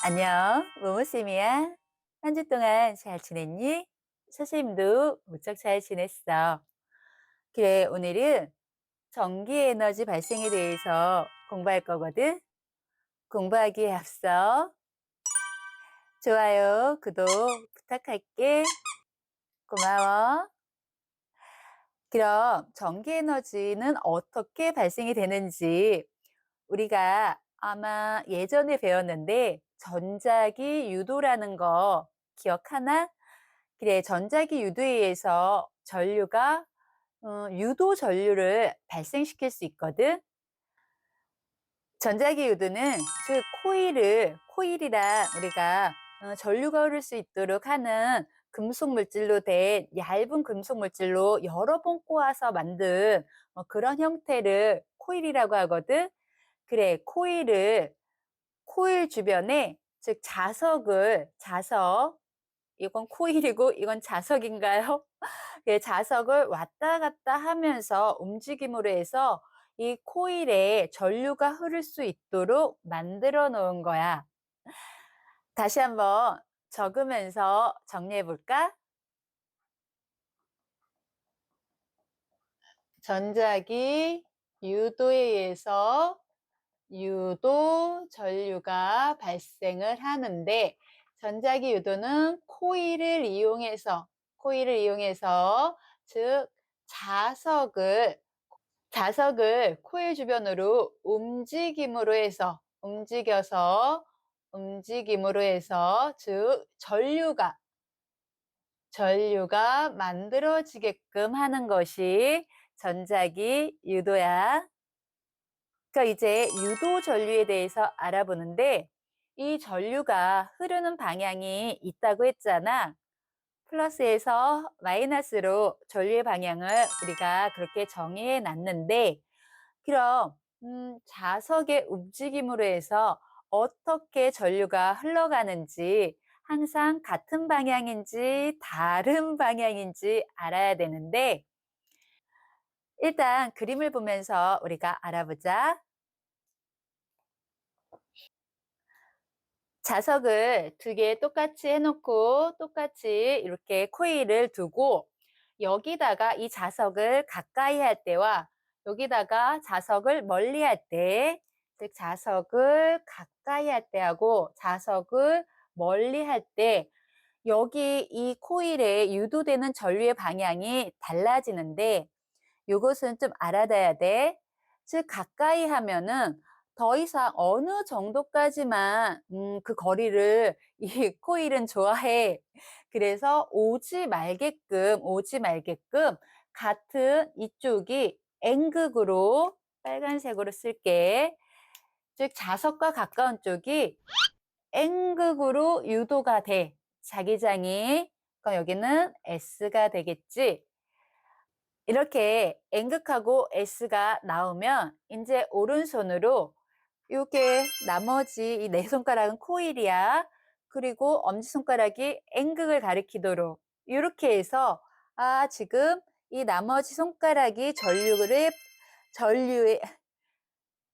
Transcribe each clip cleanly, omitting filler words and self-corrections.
안녕, 모모쌤이야. 한 주 동안 잘 지냈니? 선생님도 무척 잘 지냈어. 그래, 오늘은 전기 에너지 발생에 대해서 공부할 거거든. 공부하기에 앞서 좋아요, 구독 부탁할게. 고마워. 그럼 전기 에너지는 어떻게 발생이 되는지 우리가 아마 예전에 배웠는데 전자기 유도라는 거 기억하나? 그래, 전자기 유도에 의해서 전류가 유도 전류를 발생시킬 수 있거든. 전자기 유도는 즉 코일이란 우리가 전류가 흐를 수 있도록 하는 금속 물질로 된 얇은 금속 물질로 여러 번 꼬아서 만든 그런 형태를 코일이라고 하거든. 그래, 코일 주변에 즉 자석, 이건 코일이고 이건 자석인가요? 예, 자석을 왔다 갔다 하면서 움직임으로 해서 이 코일에 전류가 흐를 수 있도록 만들어 놓은 거야. 다시 한번 적으면서 정리해 볼까? 전자기 유도에 의해서 유도 전류가 발생을 하는데 전자기 유도는 코일을 이용해서 즉 자석을 코일 주변으로 움직임으로 해서 즉 전류가 만들어지게끔 하는 것이 전자기 유도야. 그러니까 이제 유도 전류에 대해서 알아보는데 이 전류가 흐르는 방향이 있다고 했잖아. 플러스에서 마이너스로 전류의 방향을 우리가 그렇게 정의해 놨는데 그럼 자석의 움직임으로 해서 어떻게 전류가 흘러가는지 항상 같은 방향인지 다른 방향인지 알아야 되는데 일단 그림을 보면서 우리가 알아보자. 자석을 두 개 똑같이 해놓고 똑같이 이렇게 코일을 두고 여기다가 이 자석을 가까이 할 때와 여기다가 자석을 멀리 할 때, 즉 자석을 가까이 할 때하고 자석을 멀리 할 때 여기 이 코일에 유도되는 전류의 방향이 달라지는데 요것은 좀 알아둬야 돼. 즉 가까이 하면은 더 이상 어느 정도까지만 그 거리를 이 코일은 좋아해. 그래서 오지 말게끔 같은 이쪽이 N극으로 빨간색으로 쓸게. 즉 자석과 가까운 쪽이 N극으로 유도가 돼. 자기장이. 그럼 여기는 S가 되겠지. 이렇게 N극하고 S가 나오면 이제 오른손으로 이렇게 나머지 이 네 손가락은 코일이야. 그리고 엄지손가락이 N극을 가리키도록 이렇게 해서 지금 이 나머지 손가락이 전류의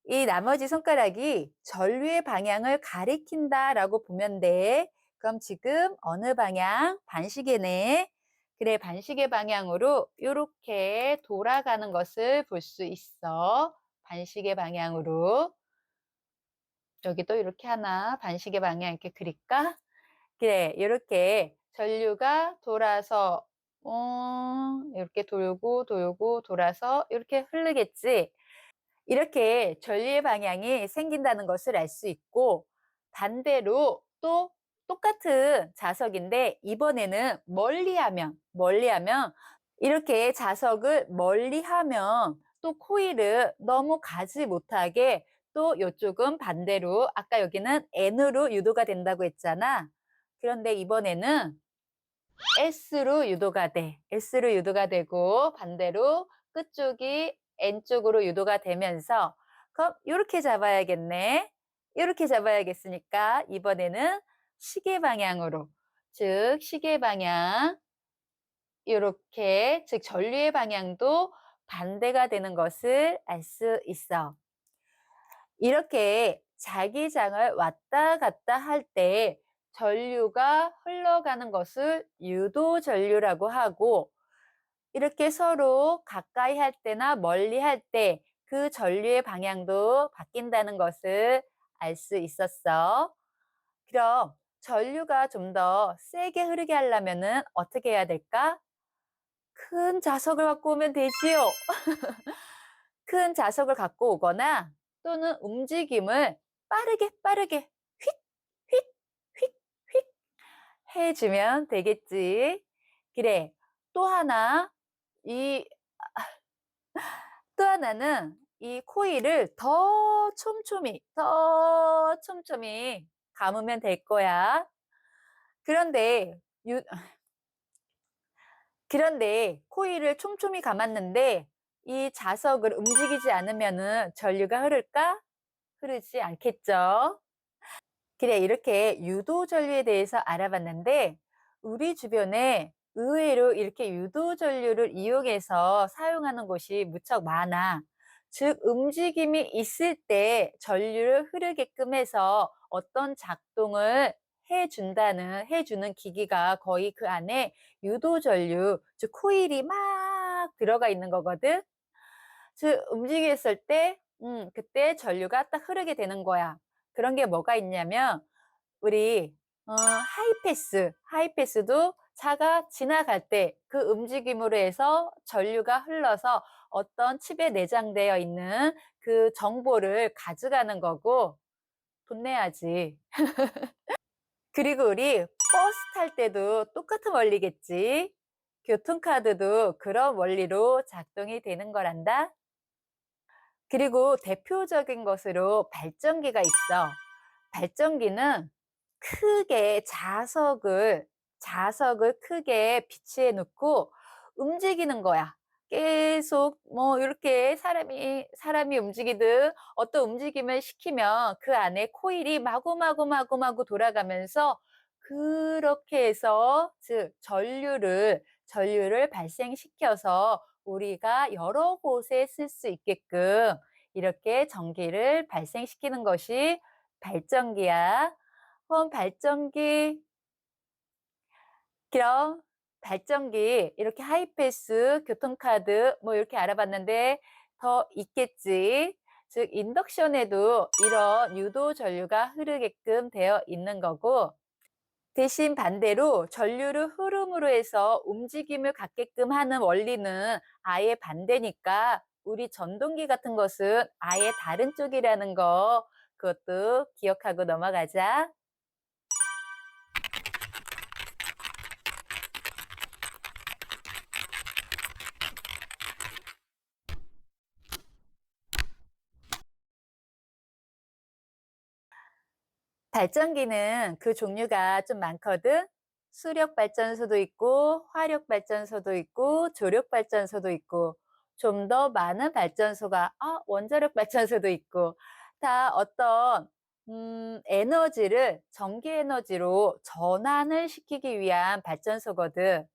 이 나머지 손가락이 전류의 방향을 가리킨다라고 보면 돼. 그럼 지금 어느 방향? 반시계네. 그래, 반시계 방향으로 이렇게 돌아가는 것을 볼 수 있어. 반시계 방향으로. 여기도 이렇게 하나, 반시계 방향 이렇게 그릴까? 그래, 이렇게 전류가 돌아서, 이렇게 돌고 돌아서 이렇게 흐르겠지? 이렇게 전류의 방향이 생긴다는 것을 알 수 있고 반대로 또 똑같은 자석인데 이번에는 멀리하면 이렇게 자석을 멀리하면 또 코일을 너무 가지 못하게 또 이쪽은 반대로 아까 여기는 N으로 유도가 된다고 했잖아. 그런데 이번에는 S로 유도가 되고 반대로 끝쪽이 N쪽으로 유도가 되면서 그럼 이렇게 잡아야겠네. 이렇게 잡아야겠으니까 이번에는 시계 방향으로 즉 시계 방향 이렇게 즉 전류의 방향도 반대가 되는 것을 알 수 있어. 이렇게 자기장을 왔다 갔다 할 때 전류가 흘러가는 것을 유도 전류라고 하고, 이렇게 서로 가까이 할 때나 멀리 할 때 그 전류의 방향도 바뀐다는 것을 알 수 있었어. 그럼 전류가 좀 더 세게 흐르게 하려면은 어떻게 해야 될까? 큰 자석을 갖고 오면 되지요. 큰 자석을 갖고 오거나 또는 움직임을 빠르게 빠르게 휙, 휙, 휙, 휙 해주면 되겠지. 그래. 또 하나, 이, 또 하나는 이 코일을 더 촘촘히 감으면 될 거야. 그런데, 유, 그런데 코일을 촘촘히 감았는데 이 자석을 움직이지 않으면은 전류가 흐를까? 흐르지 않겠죠? 그래, 이렇게 유도 전류에 대해서 알아봤는데 우리 주변에 의외로 이렇게 유도 전류를 이용해서 사용하는 곳이 무척 많아. 즉, 움직임이 있을 때 전류를 흐르게끔 해서 어떤 작동을 해주는 기기가 거의 그 안에 유도 전류, 즉, 코일이 막 들어가 있는 거거든. 즉, 움직였을 때, 그때 전류가 딱 흐르게 되는 거야. 그런 게 뭐가 있냐면, 우리 하이패스도 차가 지나갈 때 그 움직임으로 해서 전류가 흘러서 어떤 칩에 내장되어 있는 그 정보를 가져가는 거고 돈 내야지. 그리고 우리 버스 탈 때도 똑같은 원리겠지. 교통카드도 그런 원리로 작동이 되는 거란다. 그리고 대표적인 것으로 발전기가 있어. 발전기는 크게 자석을 크게 비치해 놓고 움직이는 거야. 계속 뭐 이렇게 사람이 움직이듯 어떤 움직임을 시키면 그 안에 코일이 마구마구 돌아가면서 그렇게 해서 즉 전류를 발생시켜서 우리가 여러 곳에 쓸 수 있게끔 이렇게 전기를 발생시키는 것이 발전기야. 그럼 그럼 발전기, 이렇게 하이패스, 교통카드, 뭐 이렇게 알아봤는데 더 있겠지. 즉, 인덕션에도 이런 유도 전류가 흐르게끔 되어 있는 거고, 대신 반대로 전류를 흐름으로 해서 움직임을 갖게끔 하는 원리는 아예 반대니까 우리 전동기 같은 것은 아예 다른 쪽이라는 거, 그것도 기억하고 넘어가자. 발전기는 그 종류가 좀 많거든. 수력 발전소도 있고, 화력 발전소도 있고, 조력 발전소도 있고, 좀 더 많은 발전소가, 원자력 발전소도 있고, 다 어떤, 전기 에너지로 전환을 시키기 위한 발전소거든.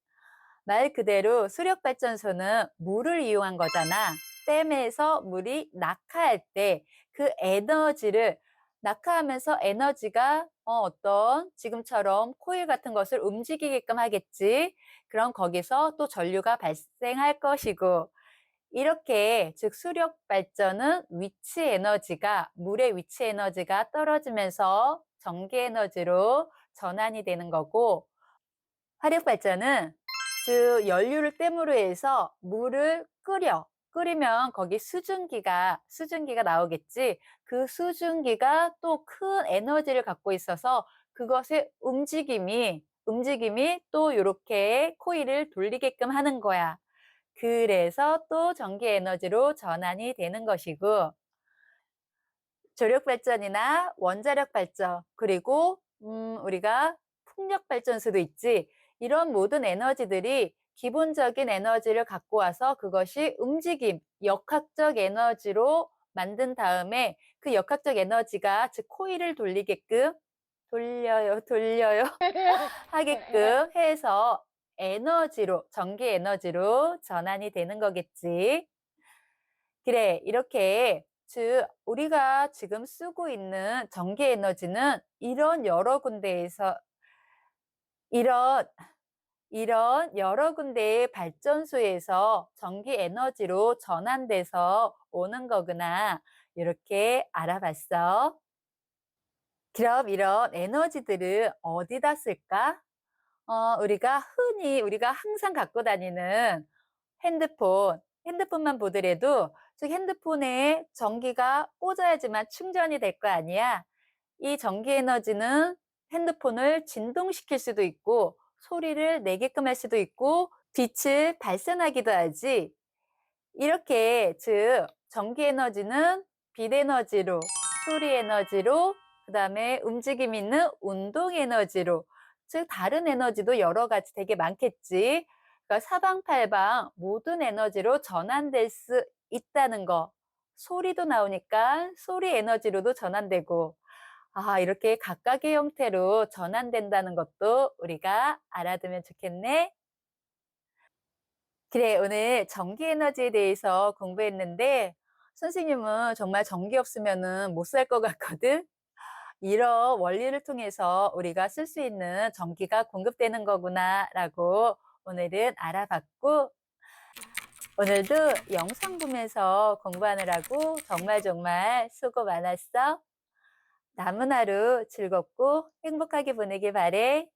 말 그대로 수력 발전소는 물을 이용한 거잖아. 댐에서 물이 낙하할 때 그 에너지를 낙하하면서 에너지가 어떤 지금처럼 코일 같은 것을 움직이게끔 하겠지. 그럼 거기서 또 전류가 발생할 것이고, 이렇게 즉 수력 발전은 물의 위치 에너지가 떨어지면서 전기 에너지로 전환이 되는 거고, 화력 발전은 즉 연료를 땜으로 해서 물을 끓이면 거기 수증기가 나오겠지. 그 수증기가 또 큰 에너지를 갖고 있어서 그것의 움직임이 또 이렇게 코일을 돌리게끔 하는 거야. 그래서 또 전기 에너지로 전환이 되는 것이고, 조력 발전이나 원자력 발전, 그리고 우리가 풍력 발전소도 있지. 이런 모든 에너지들이 기본적인 에너지를 갖고 와서 그것이 역학적 에너지로 만든 다음에 그 역학적 에너지가 즉 코일을 돌려요 하게끔 해서 전기 에너지로 전환이 되는 거겠지. 그래, 이렇게 즉 우리가 지금 쓰고 있는 전기 에너지는 이런 여러 군데에서 이런 이런 여러 군데의 발전소에서 전기 에너지로 전환돼서 오는 거구나. 이렇게 알아봤어. 그럼 이런 에너지들을 어디다 쓸까? 우리가 항상 갖고 다니는 핸드폰만 보더라도 즉 핸드폰에 전기가 꽂아야지만 충전이 될 거 아니야. 이 전기 에너지는 핸드폰을 진동시킬 수도 있고 소리를 내게끔 할 수도 있고 빛을 발산하기도 하지. 이렇게 즉 전기 에너지는 빛 에너지로, 소리 에너지로, 그다음에 움직임 있는 운동 에너지로 즉 다른 에너지도 여러 가지 되게 많겠지. 그러니까 사방팔방 모든 에너지로 전환될 수 있다는 거. 소리도 나오니까 소리 에너지로도 전환되고 이렇게 각각의 형태로 전환된다는 것도 우리가 알아두면 좋겠네. 그래, 오늘 전기 에너지에 대해서 공부했는데, 선생님은 정말 전기 없으면은 못 살 것 같거든? 이런 원리를 통해서 우리가 쓸 수 있는 전기가 공급되는 거구나라고 오늘은 알아봤고, 오늘도 영상 보면서 공부하느라고 정말 수고 많았어. 남은 하루 즐겁고 행복하게 보내길 바래.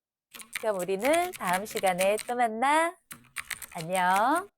그럼 우리는 다음 시간에 또 만나. 안녕.